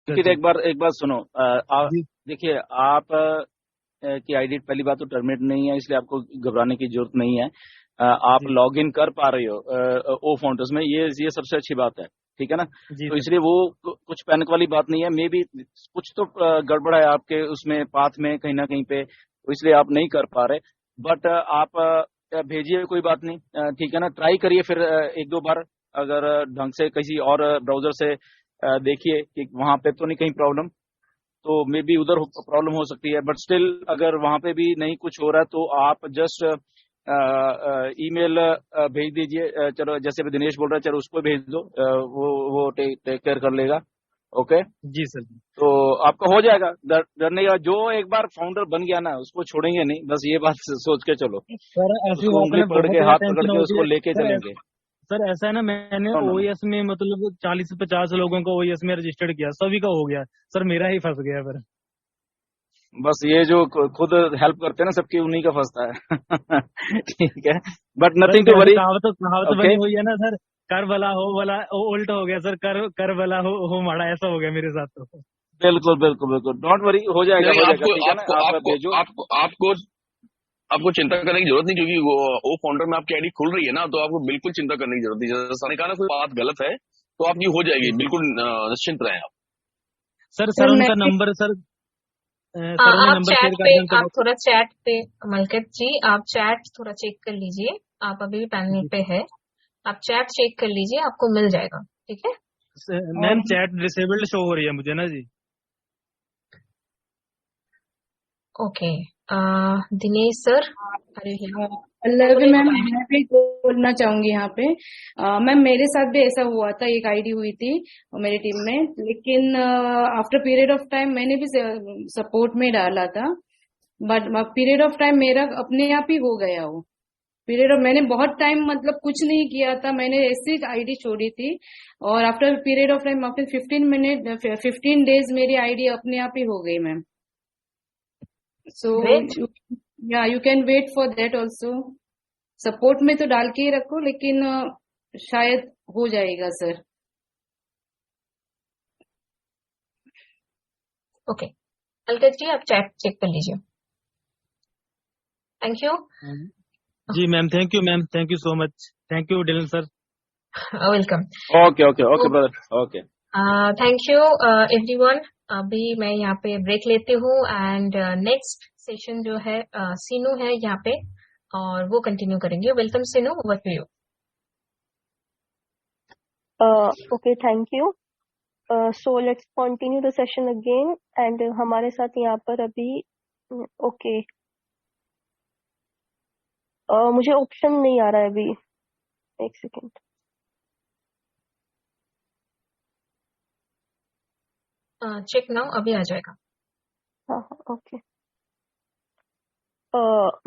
फिर जी एक बार सुनो। जी देखिए, आप की आईडी पहली बात तो टर्मिनेट नहीं है, इसलिए आपको घबराने की जरूरत नहीं है। आप जी लॉग इन कर पा रहे हो ओ फाउंडर्स में, ये सबसे अच्छी बात है। ठीक है ना? जी तो सर। इसलिए वो कुछ पैनिक वाली बात नहीं है। मे बी कुछ तो गड़बड़ है आपके उसमें पाथ में कहीं ना कहीं पे, तो इसलिए आप नहीं कर पा रहे। बट आप भेजिए, कोई बात नहीं। ठीक है ना? ट्राई करिए फिर एक दो बार, अगर ढंग से किसी और ब्राउजर से देखिए कि वहां पे तो नहीं कहीं प्रॉब्लम, तो मे बी उधर प्रॉब्लम हो सकती है। बट स्टिल अगर वहां पे भी नहीं कुछ हो रहा है तो आप जस्ट ईमेल भेज दीजिए। चलो, जैसे भी दिनेश बोल रहा है, चलो उसको भेज दो। वो टेक केयर कर लेगा। ओके? जी सर। तो आपका हो जाएगा। डरने का, जो एक बार फाउंडर बन गया ना उसको छोड़ेंगे नहीं, बस ये बात सोच के चलो। सर ऐसी उसको बात है उंगली ना, पकड़ बहुत के, ज्यादा हाथ पकड़ टेंशन के होती उसको है लेके सर। चलेंगे। सर ऐसा है ना, मैंने नो नो नो। ओएस में मतलब 40 से 50 लोगों को ओएस में रजिस्टर्ड किया, सभी का हो गया सर, मेरा ही फंस गया फिर। बस ये जो खुद हेल्प करते हैं ना सबकी, उन्हीं का फंसता है। ठीक है, बट सर नथिंग टू जैसे वरी। कहावत कहावत ओके, बनी हुई है ना सर, कर भला हो भला, उल्ट हो गया सर, कर कर भला हो माड़ा, ऐसा हो गया मेरे साथ तो। बिल्कुल बिल्कुल बिल्कुल, डोंट वरी, हो जाएगा नहीं, हो जाएगा। आपको ठीक है ना? आपको आप आपको भेजो। आपको आपको आपको चिंता करने की जरूरत नहीं, क्योंकि वो फाउंडर में आपकी आईडी खुल रही है ना, तो आपको बिल्कुल चिंता करने की जरूरत नहीं। जैसे सर ने कहा ना, कोई बात गलत है तो आपकी हो जाएगी, जी बिल्कुल निश्चिंत रहें आप। सर। सर मैं उनका नंबर सर, सर ने आप नंबर चैट शेयर कर पे, दें तो आप थोड़ा चैट पे, मलकत जी आप चैट थोड़ा चेक कर लीजिए। आप अभी भी पैनल जी। पे है, आप चैट चेक कर लीजिए, आपको मिल जाएगा। ठीक है? मैम और चैट डिसेबल्ड शो हो रही है मुझे ना जी। ओके, दिनेश सर, अरे पल्लवी मैम, मैं भी बोलना चाहूंगी यहाँ पे। मैम मेरे साथ भी ऐसा हुआ था, एक आईडी हुई थी मेरी टीम में, लेकिन आफ्टर पीरियड ऑफ टाइम मैंने भी सपोर्ट में डाला था, बट पीरियड ऑफ टाइम मेरा अपने आप ही हो गया वो पीरियड ऑफ। मैंने बहुत टाइम मतलब कुछ नहीं किया था, मैंने ऐसी आईडी छोड़ी थी, और after period of time, after 15 days मेरी आईडी अपने आप ही हो गई मैम। So great. या you can wait for that also. Support में तो डाल के ही रखो, लेकिन शायद हो जाएगा सर। ओके, मलकत जी आप चैट चेक कर लीजिए। Thank you. जी ma'am, thank you ma'am, thank you so much, thank you Dylan sir. Welcome. Okay okay okay brother, okay. Thank you everyone. अभी मैं यहाँ पे ब्रेक लेती हूँ, एंड नेक्स्ट सेशन जो है सीनू है यहाँ पे, और वो कंटिन्यू करेंगे। Welcome Seenu, over to you. Okay, thank you. So let's continue the session again. And हमारे साथ यहाँ पर अभी okay. मुझे ऑप्शन नहीं आ रहा है अभी, एक सेकेंड। चेक नाउ, अभी आ जाएगा। हाँ हाँ ओके।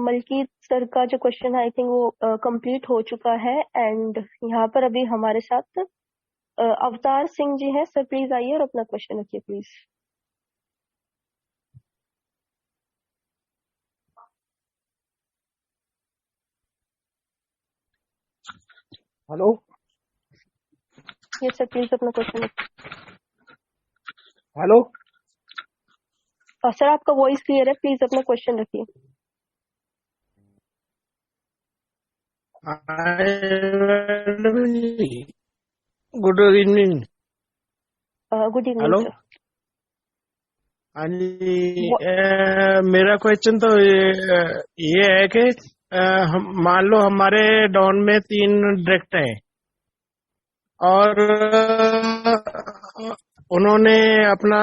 मलकीत सर का जो क्वेश्चन है आई थिंक वो कंप्लीट हो चुका है। एंड यहाँ पर अभी हमारे साथ अवतार सिंह जी हैं। सर प्लीज आइए और अपना क्वेश्चन रखिए please. Hello. Yes sir, please अपना क्वेश्चन रखिए। हेलो सर आपका वॉइस क्लियर है, प्लीज अपना क्वेश्चन रखिए। Good evening. Good evening hello. Sir. हाँ जी, मेरा क्वेश्चन तो ये है कि हम मान लो हमारे डाउन में 3 डायरेक्ट हैं, और उन्होंने अपना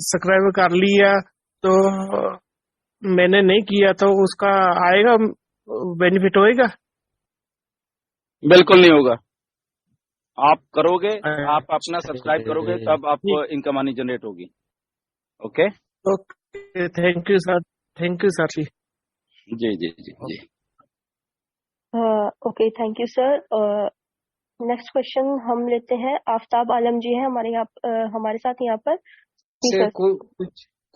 सब्सक्राइब कर लिया, तो मैंने नहीं किया, तो उसका आएगा, बेनिफिट होएगा? बिल्कुल नहीं होगा। आप करोगे, आप अपना सब्सक्राइब करोगे, तब आपको इनकम आनी जनरेट होगी। Okay okay, thank you sir, thank you sir जी। जी जी जी जी। Okay thank you sir. Next question हम लेते हैं, आफ्ताब आलम जी हैं हमारे यहाँ हमारे साथ यहाँ पर। जी से सर।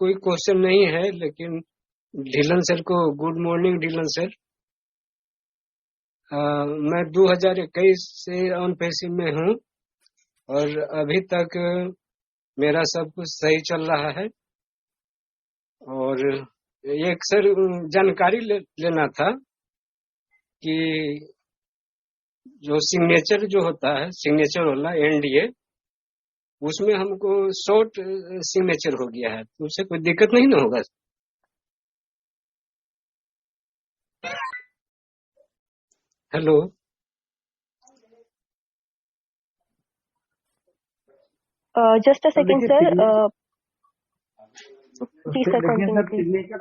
कोई क्वेश्चन नहीं है, लेकिन ढिलन सर को गुड मॉर्निंग। ढिलन सर, मैं 2021 से ऑन पैसिव में हूँ, और अभी तक मेरा सब कुछ सही चल रहा है। और एक सर जानकारी लेना था कि जो सिग्नेचर जो होता है, सिग्नेचर वाला एनडीए, उसमें हमको शॉर्ट सिग्नेचर हो गया है, तो उससे कोई दिक्कत नहीं ना होगा? Hello. Just a sir second देखिए सर, प्लीज सर देखिए continue sir please. Signature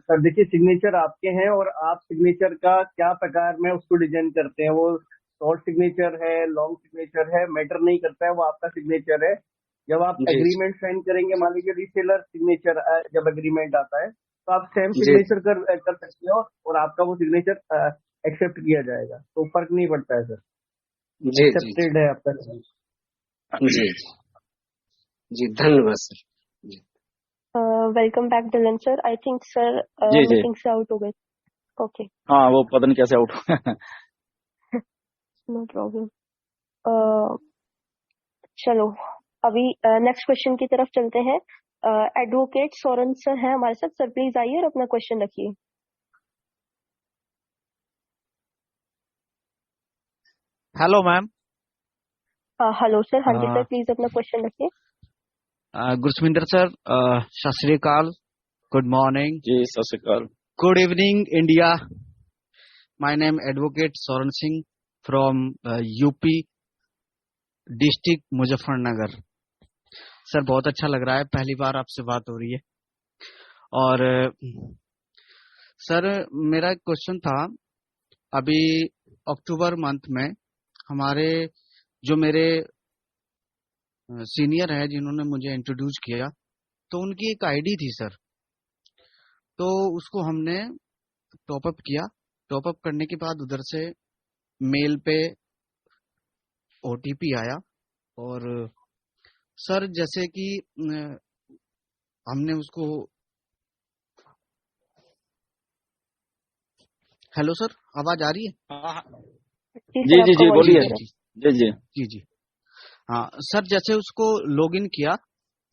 sir देखिए सिग्नेचर आपके हैं और आप सिग्नेचर का क्या प्रकार में उसको डिजाइन करते हैं, वो शॉर्ट सिग्नेचर है, लॉन्ग सिग्नेचर है, मैटर नहीं करता है, वो आपका सिग्नेचर है। जब आप जी एग्रीमेंट साइन करेंगे, मान लीजिए रीसेलर सिग्नेचर जब एग्रीमेंट आता है तो आप सेम जी सिग्नेचर कर सकते हो और आपका वो सिग्नेचर एक्सेप्ट किया जाएगा, तो फर्क नहीं पड़ता है सर, जी जी एक्सेप्टेड है आपका signature। जी जी, धन्यवाद सर। जी welcome back Dylan sir. I think sir जी जी मीटिंग से आउट हो गए। ओके, हाँ, वो पता नहीं कैसे आउट नो प्रॉब्लम। चलो अभी नेक्स्ट क्वेश्चन की तरफ चलते हैं। एडवोकेट सोरेन सर हैं हमारे साथ। सर प्लीज आइए और अपना क्वेश्चन रखिए। Hello ma'am. Hello sir. हाँ जी सर, प्लीज अपना क्वेश्चन रखिए। गुरसविंदर सर, सत श्री अकाल, गुड मॉर्निंग, जी, सत श्री अकाल। Good evening India. My name advocate Soren Singh from UP district Muzaffarnagar. Sir बहुत अच्छा लग रहा है, पहली बार आपसे बात हो रही है। और सर मेरा एक क्वेश्चन था, अभी अक्टूबर मंथ में हमारे जो मेरे सीनियर है जिन्होंने मुझे इंट्रोड्यूस किया, तो उनकी एक आईडी थी सर, तो उसको हमने टॉपअप किया। टॉपअप करने के बाद उधर से मेल पे ओटीपी आया, और सर जैसे कि हमने उसको, हेलो सर आवाज आ रही है? हाँ, जी जी सर, जी आपका जी, वॉइस बोलिए। क्लियर है। जी जी जी जी हाँ सर, जैसे उसको लॉगिन किया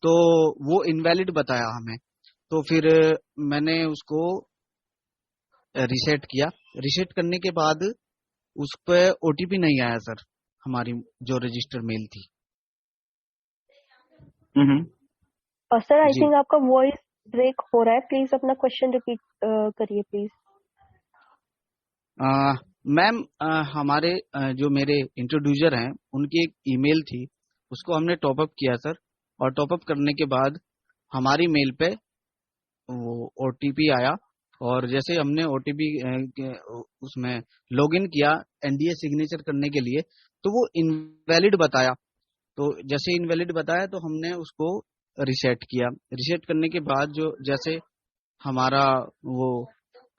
तो वो इनवैलिड बताया हमें, तो फिर मैंने उसको रीसेट किया। रीसेट करने के बाद उस पर ओटीपी नहीं आया सर, हमारी जो रजिस्टर मेल थी। और सर आई जी थिंक आपका वॉइस ब्रेक हो रहा है। प्लीज अपना क्वेश्चन रिपीट करिए प्लीज। मैम, हमारे जो मेरे इंट्रोड्यूसर हैं उनकी एक ईमेल थी, उसको हमने टॉपअप किया सर, और टॉपअप करने के बाद हमारी मेल पे वो ओटीपी आया, और जैसे हमने ओटीपी उसमें लॉगिन किया एनडीए सिग्नेचर करने के लिए, तो वो इनवैलिड बताया। तो जैसे इनवैलिड बताया तो हमने उसको रिसेट किया। रिसेट करने के बाद जो जैसे हमारा वो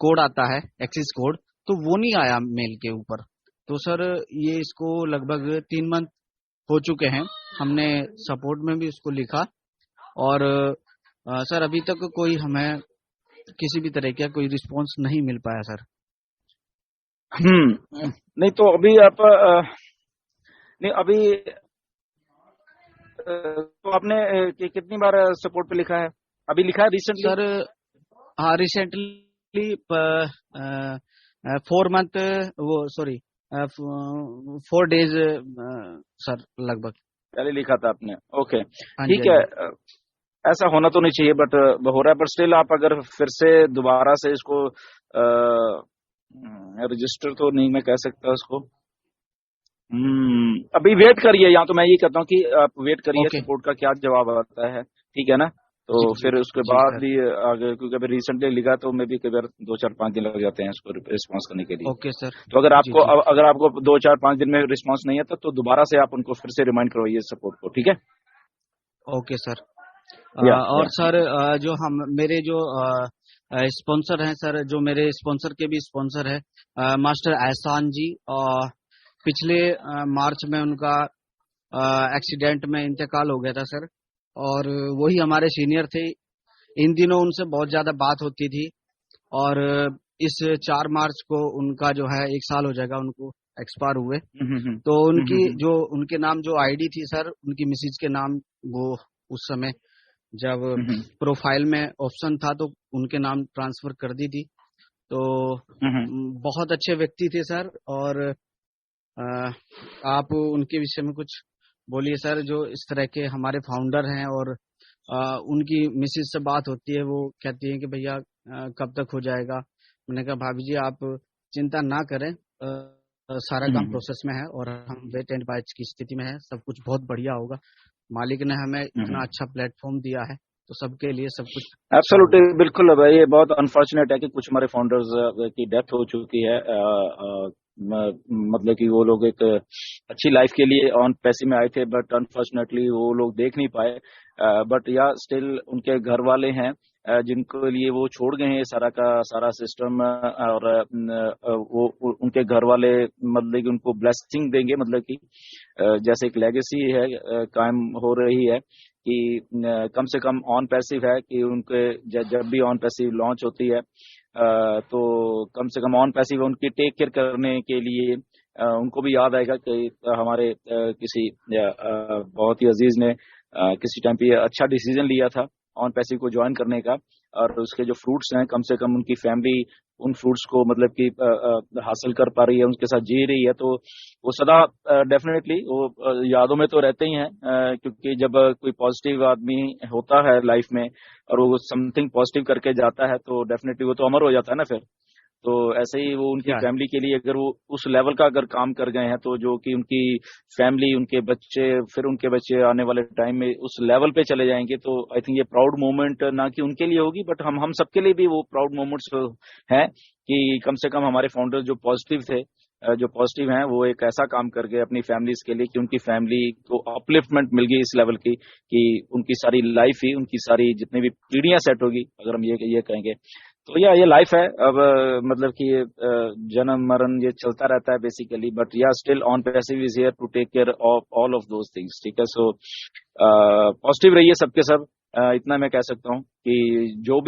कोड आता है, एक्सेस कोड, तो वो नहीं आया मेल के ऊपर। तो सर ये इसको लगभग 3 मंथ हो चुके हैं, हमने सपोर्ट में भी उसको लिखा, और सर अभी तक कोई हमें किसी भी तरह का कोई रिस्पांस नहीं मिल पाया सर। नहीं तो अभी आप नहीं अभी तो आपने कितनी बार सपोर्ट पे लिखा है? अभी लिखा है रिसेंटली? सर हाँ, रिसेंटली 4 मंथ, वो सॉरी 4 डेज सर लगभग पहले लिखा था आपने। ओके, हाँ जी ठीक हाँ है। जी। ऐसा होना तो नहीं चाहिए, बट हो रहा है। पर स्टिल आप अगर फिर से दोबारा से इसको रजिस्टर तो नहीं मैं कह सकता उसको। अभी वेट करिए, या तो मैं ये कहता हूँ कि आप वेट करिए ओके सपोर्ट का क्या जवाब आता है, ठीक है ना? तो जी जी फिर उसके जी बाद सर। भी आगे, क्योंकि अभी रिसेंटली लिखा तो मे भी कई बार 2-4-5 दिन लग जाते हैं इसको रिस्पॉन्स करने के लिए। Okay sir. तो अगर जी आपको जी अगर आपको 2-4-5 दिन में रिस्पॉन्स नहीं आता तो दोबारा से आप उनको फिर से रिमाइंड करवाइए सपोर्ट को, ठीक है? Okay sir. या और सर जो हम मेरे जो स्पॉन्सर हैं सर, जो मेरे स्पॉन्सर के भी स्पॉन्सर है मास्टर एहसान जी, और पिछले मार्च में उनका एक्सीडेंट में इंतकाल हो गया था सर, और वही हमारे सीनियर थे। इन दिनों उनसे बहुत ज्यादा बात होती थी, और इस 4 मार्च को उनका जो है 1 साल हो जाएगा उनको एक्सपायर हुए। तो उनकी जो उनके नाम जो आईडी थी सर, उनकी मिसिज के नाम वो उस समय जब प्रोफाइल में ऑप्शन था तो उनके नाम ट्रांसफर कर दी थी। तो बहुत अच्छे व्यक्ति थे सर, और आप उनके विषय में कुछ बोलिए सर। जो इस तरह के हमारे फाउंडर हैं, और उनकी मिसेज से बात होती है, वो कहती है कि भैया कब तक हो जाएगा। मैंने कहा भाभी जी आप चिंता ना करें, सारा काम प्रोसेस में है और हम वेट एंड वॉच की स्थिति में है, सब कुछ बहुत बढ़िया होगा। मालिक ने हमें इतना अच्छा प्लेटफॉर्म दिया है, तो सबके लिए सब कुछ एब्सोल्युटली, बिल्कुल। अब ये बहुत अनफॉर्चुनेट है कि कुछ हमारे फाउंडर्स की डेथ हो चुकी है। मतलब कि वो लोग एक अच्छी लाइफ के लिए ऑन पैसे में आए थे, बट अनफॉर्चुनेटली वो लोग देख नहीं पाए। बट या स्टिल उनके घर वाले हैं जिनको लिए वो छोड़ गए हैं सारा का सारा सिस्टम, और वो उनके घर वाले मतलब कि उनको ब्लेसिंग देंगे, मतलब कि जैसे एक लेगेसी है कायम हो रही है कि कम से कम ऑन पैसिव है कि उनके जब भी ऑन पैसिव लॉन्च होती है तो कम से कम ऑन पैसिव उनकी टेक केयर करने के लिए उनको भी याद आएगा कि हमारे किसी बहुत ही अजीज ने किसी टाइम पे अच्छा डिसीजन लिया था ऑन पैसिव को ज्वाइन करने का, और उसके जो फ्रूट्स हैं कम से कम उनकी फैमिली उन फ्रूट्स को मतलब कि हासिल कर पा रही है, उनके साथ जी रही है। तो वो सदा डेफिनेटली वो यादों में तो रहते ही हैं, क्योंकि जब कोई पॉजिटिव आदमी होता है लाइफ में और वो समथिंग पॉजिटिव करके जाता है तो डेफिनेटली वो तो अमर हो जाता है ना फिर। तो ऐसे ही वो उनकी फैमिली के लिए अगर वो उस लेवल का अगर काम कर गए हैं, तो जो कि उनकी फैमिली, उनके बच्चे, फिर उनके बच्चे आने वाले टाइम में उस लेवल पे चले जाएंगे, तो आई थिंक ये प्राउड मोमेंट ना कि उनके लिए होगी, बट हम सबके लिए भी वो प्राउड मोमेंट्स हैं कि कम से कम हमारे फाउंडर जो पॉजिटिव हैं वो एक ऐसा काम कर गए अपनी फैमिलीज के लिए कि उनकी फैमिली को अपलिफ्टमेंट मिल गई इस लेवल की कि उनकी सारी लाइफ ही, उनकी सारी जितनी भी पीढ़ियां सेट होगी, अगर हम ये कहेंगे तो ये लाइफ है। अब मतलब कि जन्म मरण ये चलता रहता है basically, but yeah still on passive is here to take care of all of those things. ठीक है, सो पॉजिटिव रहिए सबके सब। इतना मैं कह सकता हूँ कि जो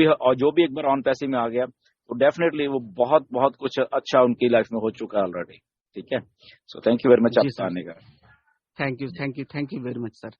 भी एक बार ऑन पैसिव में आ गया तो डेफिनेटली वो बहुत बहुत कुछ अच्छा उनकी लाइफ में हो चुका है ऑलरेडी। ठीक है, so thank you very much आपका आने का। Thank you very much sir.